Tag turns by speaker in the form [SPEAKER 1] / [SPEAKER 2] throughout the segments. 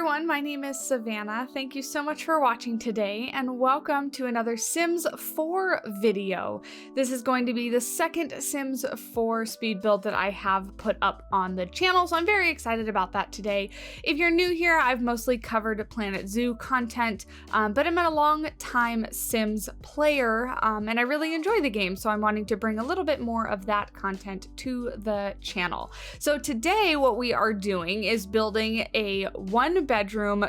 [SPEAKER 1] everyone, my name is Savannah. Thank you so much for watching today and welcome to another Sims 4 video. This is going to be the second Sims 4 speed build that I have put up on the channel, so I'm very excited about that today. If you're new here, I've mostly covered Planet Zoo content, but I'm a long-time Sims player and I really enjoy the game, so I'm wanting to bring a little bit more of that content to the channel. So today what we are doing is building a one-bedroom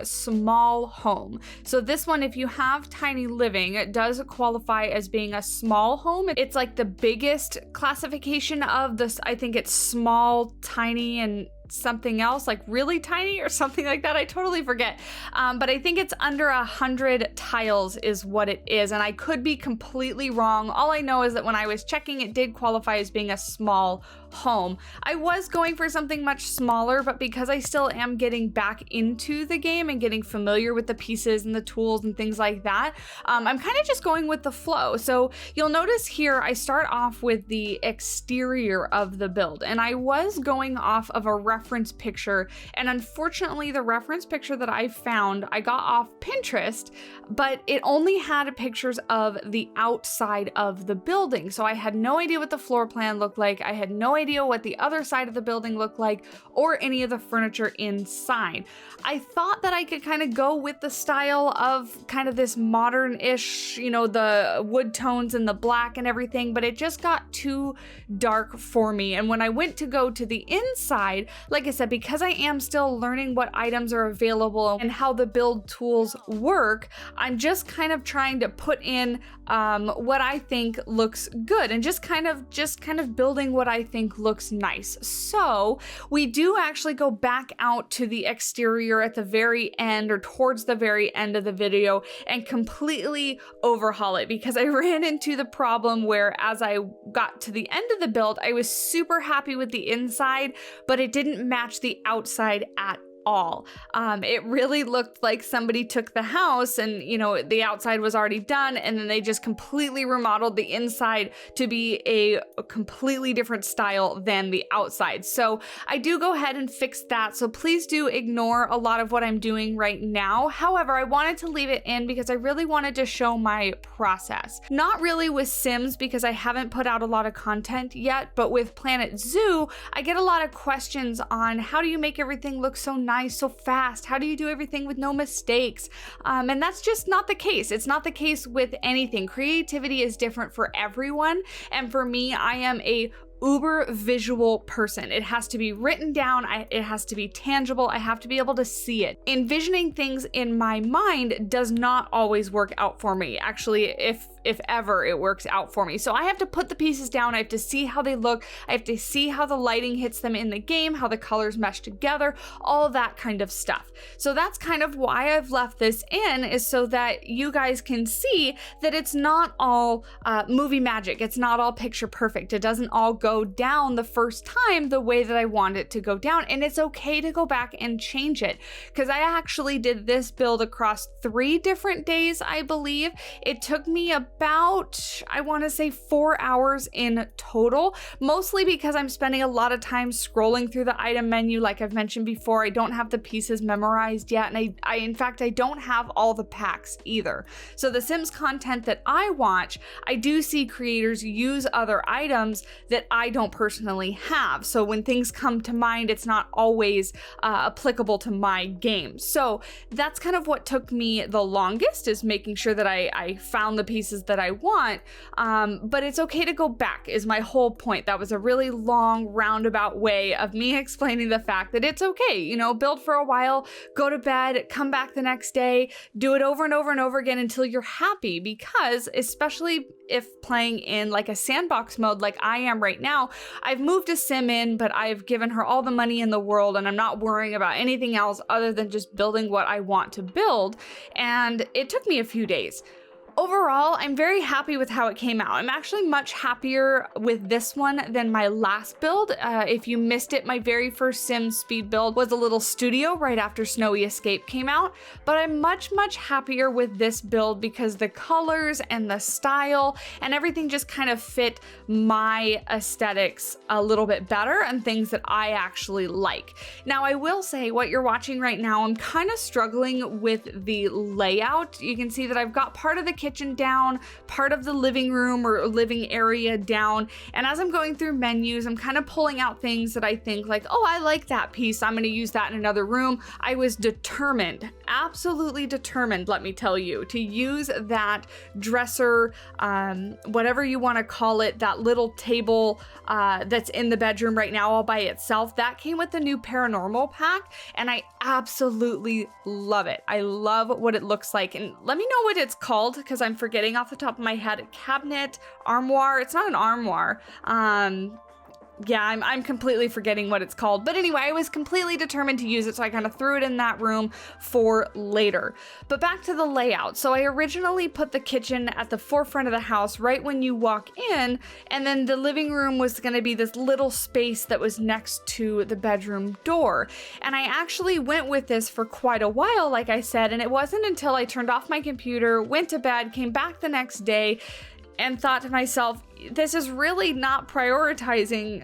[SPEAKER 1] small home. So this one, if you have tiny living, it does qualify as being a small home. It's like the biggest classification of this. I think it's small, tiny, and something else, like really tiny or something like that. I totally forget. But I think it's under 100 tiles is what it is. And I could be completely wrong. All I know is that when I was checking, it did qualify as being a small home. I was going for something much smaller, but because I still am getting back into the game and getting familiar with the pieces and the tools and things like that, I'm kind of just going with the flow. So you'll notice here, I start off with the exterior of the build, and I was going off of a reference picture, and unfortunately the reference picture that I found, I got off Pinterest, but it only had pictures of the outside of the building. So I had no idea what the floor plan looked like. I had no idea what the other side of the building looked like or any of the furniture inside. I thought that I could kind of go with the style of kind of this modern-ish, you know, the wood tones and the black and everything, but it just got too dark for me. And when I went to go to the inside, like I said, because I am still learning what items are available and how the build tools work, I'm just kind of trying to put in what I think looks good and just kind of building what I think looks nice. So we do actually go back out to the exterior at the very end or towards the very end of the video and completely overhaul it, because I ran into the problem where as I got to the end of the build, I was super happy with the inside, but it didn't match the outside at all. It really looked like somebody took the house and, you know, the outside was already done, and then they just completely remodeled the inside to be a completely different style than the outside. So I do go ahead and fix that. So please do ignore a lot of what I'm doing right now. However, I wanted to leave it in because I really wanted to show my process. Not really with Sims because I haven't put out a lot of content yet, but with Planet Zoo, I get a lot of questions on how do you make everything look so nice, so fast? How do you do everything with no mistakes? And that's just not the case. It's not the case with anything. Creativity is different for everyone. And for me, I am a uber visual person. It has to be written down. It has to be tangible. I have to be able to see it. Envisioning things in my mind does not always work out for me. Actually, if ever it works out for me. So I have to put the pieces down. I have to see how they look. I have to see how the lighting hits them in the game, how the colors mesh together, all that kind of stuff. So that's kind of why I've left this in, is so that you guys can see that it's not all movie magic. It's not all picture perfect. It doesn't all go down the first time the way that I want it to go down. And it's okay to go back and change it, because I actually did this build across 3 different days, I believe. It took me about, I want to say 4 hours in total, mostly because I'm spending a lot of time scrolling through the item menu. Like I've mentioned before, I don't have the pieces memorized yet, and in fact I don't have all the packs either. So the Sims content that I watch, I do see creators use other items that I don't personally have. So when things come to mind, it's not always applicable to my game. So that's kind of what took me the longest, is making sure that I found the pieces that I want. But it's okay to go back is my whole point. That was a really long roundabout way of me explaining the fact that it's okay, you know, build for a while, go to bed, come back the next day, do it over and over and over again until you're happy. Because especially if playing in like a sandbox mode like I am right now, I've moved a sim in, but I've given her all the money in the world and I'm not worrying about anything else other than just building what I want to build. And it took me a few days. Overall, I'm very happy with how it came out. I'm actually much happier with this one than my last build. If you missed it, my very first Sims speed build was a little studio right after Snowy Escape came out, but I'm much happier with this build because the colors and the style and everything just kind of fit my aesthetics a little bit better and things that I actually like. Now, I will say what you're watching right now, I'm kind of struggling with the layout. You can see that I've got part of the kitchen down, part of the living room or living area down, and as I'm going through menus, I'm kind of pulling out things that I think like, oh, I like that piece, I'm gonna use that in another room. I was determined, absolutely determined, let me tell you, to use that dresser, whatever you want to call it, that little table that's in the bedroom right now all by itself. That came with the new paranormal pack, and I absolutely love it. I love what it looks like, and let me know what it's called because I'm forgetting off the top of my head. Cabinet, armoire. It's not an armoire. Yeah, I'm completely forgetting what it's called. But anyway, I was completely determined to use it, so I kind of threw it in that room for later. But back to the layout. So I originally put the kitchen at the forefront of the house right when you walk in, and then the living room was going to be this little space that was next to the bedroom door. And I actually went with this for quite a while, like I said, and it wasn't until I turned off my computer, went to bed, came back the next day, and thought to myself, this is really not prioritizing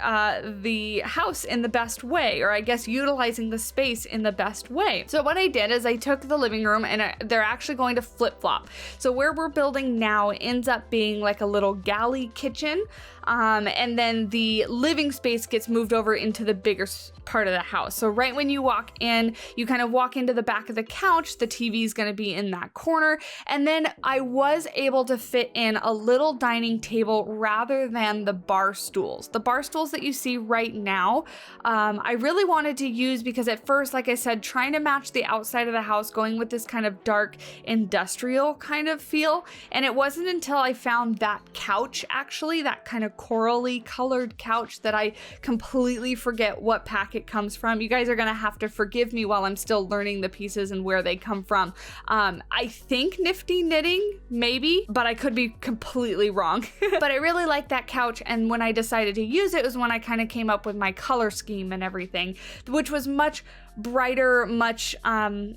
[SPEAKER 1] the house in the best way, or I guess utilizing the space in the best way. So what I did is I took the living room and they're actually going to flip-flop. So where we're building now ends up being like a little galley kitchen, and then the living space gets moved over into the bigger part of the house. So right when you walk in, you kind of walk into the back of the couch, the TV is going to be in that corner, and then I was able to fit in a little dining table rather than the bar stools. The bar stools that you see right now, I really wanted to use because at first, like I said, trying to match the outside of the house, going with this kind of dark industrial kind of feel, and it wasn't until I found that couch, actually, that kind of corally colored couch, that I completely forget what pack it comes from. You guys are gonna have to forgive me while I'm still learning the pieces and where they come from. I think Nifty Knitting, maybe, but I could be completely wrong. But I really like that couch, and when I decided to use it was when I kind of came up with my color scheme and everything, which was much brighter, much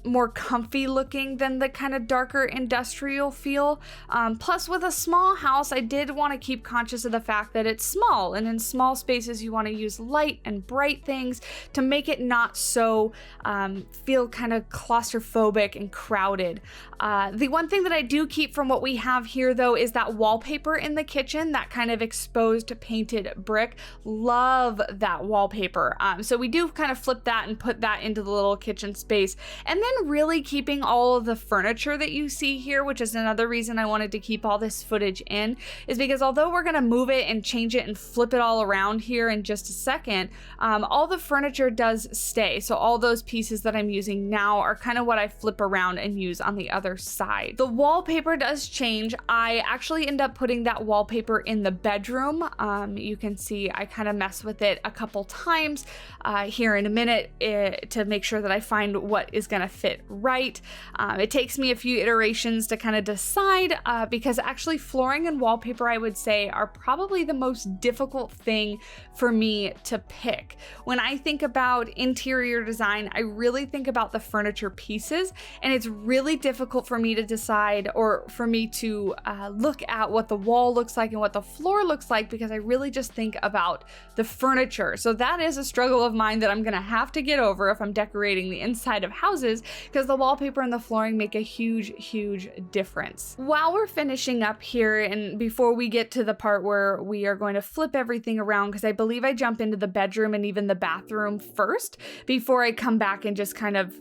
[SPEAKER 1] more comfy looking than the kind of darker industrial feel. Plus, with a small house, I did want to keep conscious of the fact that it's small, and in small spaces you want to use light and bright things to make it not so feel kind of claustrophobic and crowded. The one thing that I do keep from what we have here though is that wallpaper in the kitchen, that kind of exposed painted brick. Love that wallpaper. So we do kind of flip that and put that into the little kitchen space, and then really keeping all of the furniture that you see here, which is another reason I wanted to keep all this footage in, is because although we're going to move it and change it and flip it all around here in just a second, all the furniture does stay. So all those pieces that I'm using now are kind of what I flip around and use on the other side. The wallpaper does change. I actually end up putting that wallpaper in the bedroom. You can see I kind of mess with it a couple times here in a minute to make sure that I find what is going to fit right. It takes me a few iterations to kind of decide because actually flooring and wallpaper, I would say, are probably the most difficult thing for me to pick. When I think about interior design, I really think about the furniture pieces, and it's really difficult for me to decide, or for me to look at what the wall looks like and what the floor looks like, because I really just think about the furniture. So that is a struggle of mine that I'm gonna have to get over if I'm decorating the inside of houses, because the wallpaper and the flooring make a huge difference. While we're finishing up here, and before we get to the part where we are going to flip everything around, because I believe I jump into the bedroom and even the bathroom first before I come back and just kind of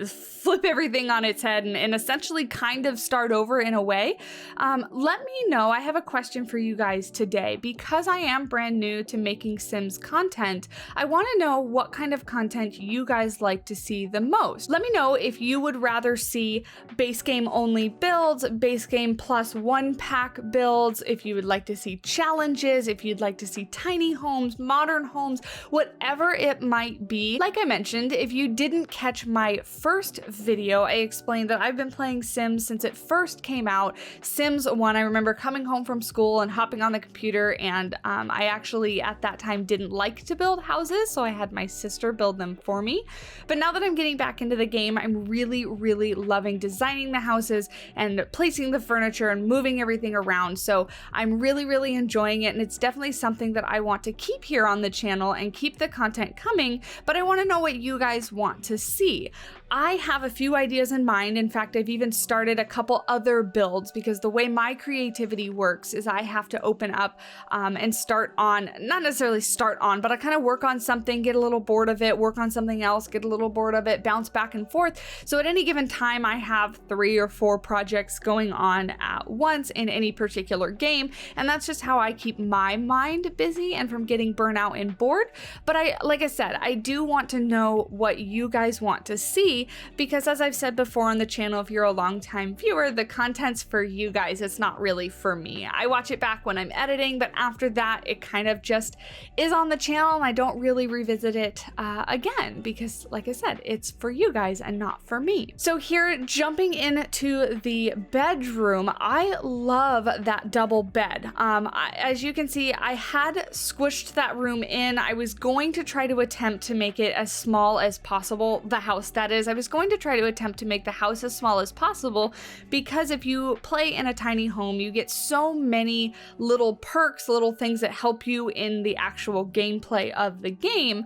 [SPEAKER 1] flip everything on its head and essentially kind of start over in a way. Let me know. I have a question for you guys today. Because I am brand new to making Sims content, I want to know what kind of content you guys like to see the most. Let me know if you would rather see base game only builds, base game plus one pack builds, if you would like to see challenges, if you'd like to see tiny homes, modern homes, whatever it might be. Like I mentioned, if you didn't catch my my first video, I explained that I've been playing Sims since it first came out. Sims 1, I remember coming home from school and hopping on the computer, and I actually at that time didn't like to build houses, so I had my sister build them for me. But now that I'm getting back into the game, I'm really, really loving designing the houses and placing the furniture and moving everything around. So I'm really, really enjoying it, and it's definitely something that I want to keep here on the channel and keep the content coming, but I want to know what you guys want to see. I have a few ideas in mind. In fact, I've even started a couple other builds because the way my creativity works is I have to open up and start on, not necessarily start on, but I kind of work on something, get a little bored of it, work on something else, get a little bored of it, bounce back and forth. So at any given time, I have 3 or 4 projects going on at once in any particular game. And that's just how I keep my mind busy and from getting burnt out and bored. But like I said, I do want to know what you guys want to see, because as I've said before on the channel, if you're a longtime viewer, the content's for you guys. It's not really for me. I watch it back when I'm editing, but after that, it kind of just is on the channel and I don't really revisit it again because, like I said, it's for you guys and not for me. So here, jumping into the bedroom, I love that double bed. As you can see, I had squished that room in. I was going to try to attempt to make it as small as possible, the house that is. I was going to try to attempt to make the house as small as possible because if you play in a tiny home, you get so many little perks, little things that help you in the actual gameplay of the game.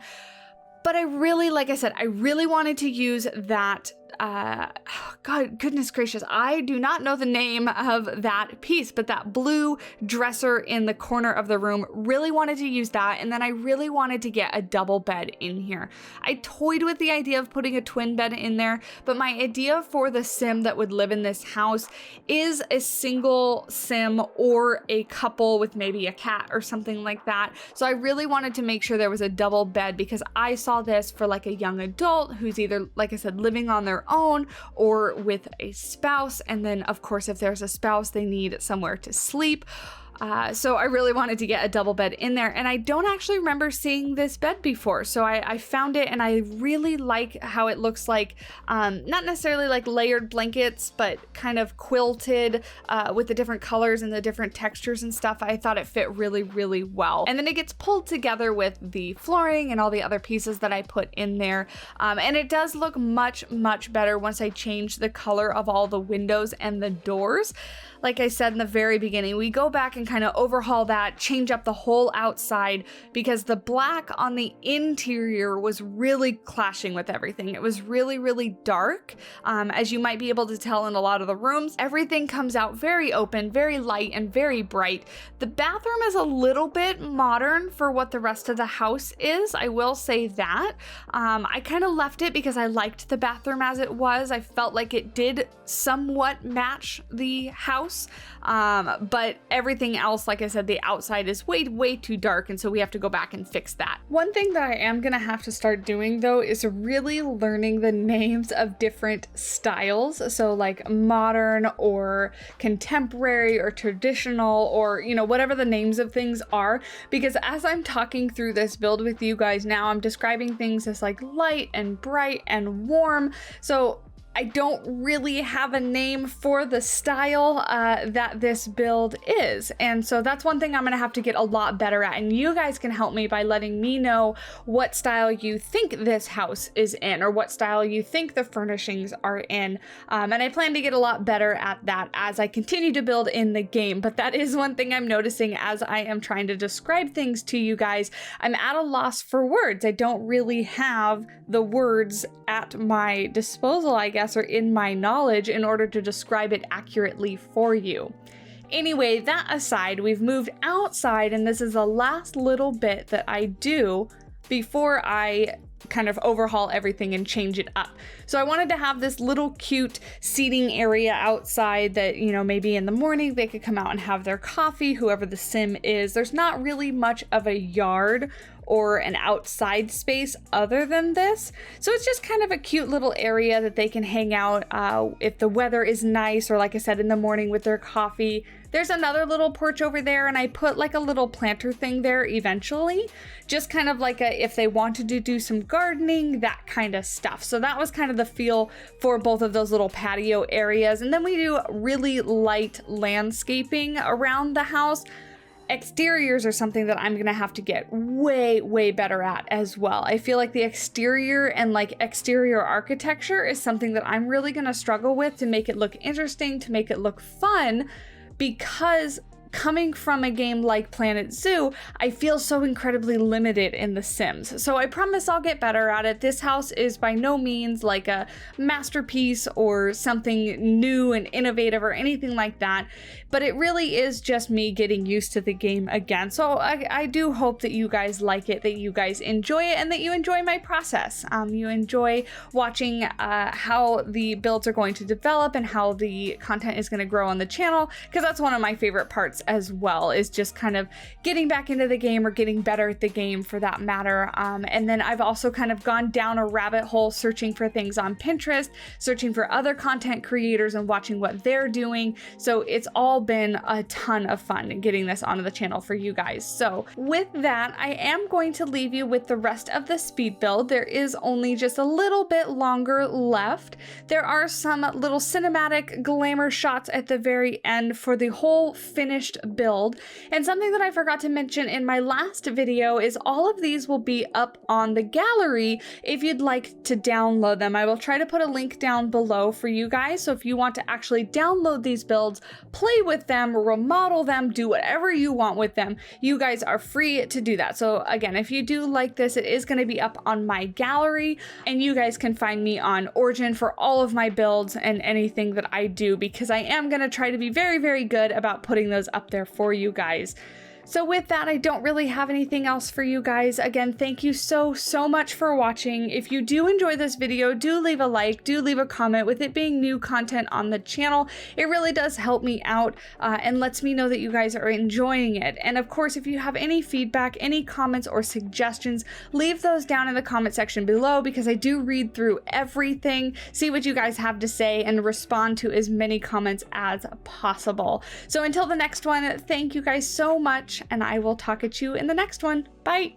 [SPEAKER 1] But I really, like I said, I really wanted to use that God, goodness gracious, I do not know the name of that piece, but that blue dresser in the corner of the room, really wanted to use that. And then I really wanted to get a double bed in here. I toyed with the idea of putting a twin bed in there, but my idea for the sim that would live in this house is a single sim or a couple with maybe a cat or something like that. So I really wanted to make sure there was a double bed because I saw this for like a young adult who's either, like I said, living on their own or with a spouse, and then of course if there's a spouse they need somewhere to sleep. So I really wanted to get a double bed in there, and I don't actually remember seeing this bed before, so I found it and I really like how it looks like, not necessarily like layered blankets, but kind of quilted with the different colors and the different textures and stuff. I thought it fit really, really well. And then it gets pulled together with the flooring and all the other pieces that I put in there. And it does look much, much better once I change the color of all the windows and the doors. Like I said in the very beginning, we go back and kind of overhaul that, change up the whole outside because the black on the interior was really clashing with everything. It was really, really dark. As you might be able to tell in a lot of the rooms, everything comes out very open, very light, and very bright. The bathroom is a little bit modern for what the rest of the house is. I will say that. I kind of left it because I liked the bathroom as it was. I felt like it did somewhat match the house. But everything else, like I said, the outside is way, way too dark, and so we have to go back and fix that. One thing that I am gonna have to start doing though is really learning the names of different styles. So like modern or contemporary or traditional or, you know, whatever the names of things are, because as I'm talking through this build with you guys now, I'm describing things as like light and bright and warm. So I don't really have a name for the style that this build is. And so that's one thing I'm gonna have to get a lot better at. And you guys can help me by letting me know what style you think this house is in or what style you think the furnishings are in. And I plan to get a lot better at that as I continue to build in the game. But that is one thing I'm noticing as I am trying to describe things to you guys. I'm at a loss for words. I don't really have the words at my disposal, I guess, or in my knowledge in order to describe it accurately for you. Anyway, that aside, we've moved outside, and this is the last little bit that I do before I kind of overhaul everything and change it up. So I wanted to have this little cute seating area outside that, you know, maybe in the morning they could come out and have their coffee, whoever the sim is. There's not really much of a yard or an outside space other than this. So it's just kind of a cute little area that they can hang out if the weather is nice, or like I said, in the morning with their coffee. There's another little porch over there, and I put like a little planter thing there eventually, just kind of like if they wanted to do some gardening, that kind of stuff. So that was kind of the feel for both of those little patio areas. And then we do really light landscaping around the house. Exteriors are something that I'm gonna have to get way better at as well. I feel like the exterior and like exterior architecture is something that I'm really gonna struggle with to make it look interesting, to make it look fun, because coming from a game like Planet Zoo, I feel so incredibly limited in The Sims. So I promise I'll get better at it. This house is by no means like a masterpiece or something new and innovative or anything like that, but it really is just me getting used to the game again. So I do hope that you guys like it, that you guys enjoy it, and that you enjoy my process. You enjoy watching how the builds are going to develop and how the content is going to grow on the channel, because that's one of my favorite parts as well, is just kind of getting back into the game or getting better at the game for that matter. And then I've also kind of gone down a rabbit hole searching for things on Pinterest, searching for other content creators and watching what they're doing. So it's all been a ton of fun getting this onto the channel for you guys. So with that, I am going to leave you with the rest of the speed build. There is only just a little bit longer left. There are some little cinematic glamour shots at the very end for the whole finished build. And something that I forgot to mention in my last video is all of these will be up on the gallery if you'd like to download them. I will try to put a link down below for you guys. So if you want to actually download these builds, play with them, remodel them, do whatever you want with them, you guys are free to do that. So again, if you do like this, it is going to be up on my gallery, and you guys can find me on Origin for all of my builds and anything that I do, because I am going to try to be very good about putting those up there for you guys. So with that, I don't really have anything else for you guys. Again, thank you so much for watching. If you do enjoy this video, do leave a like, do leave a comment. With it being new content on the channel, it really does help me out and lets me know that you guys are enjoying it. And of course, if you have any feedback, any comments or suggestions, leave those down in the comment section below, because I do read through everything, see what you guys have to say, and respond to as many comments as possible. So until the next one, thank you guys so much, and I will talk at you in the next one. Bye!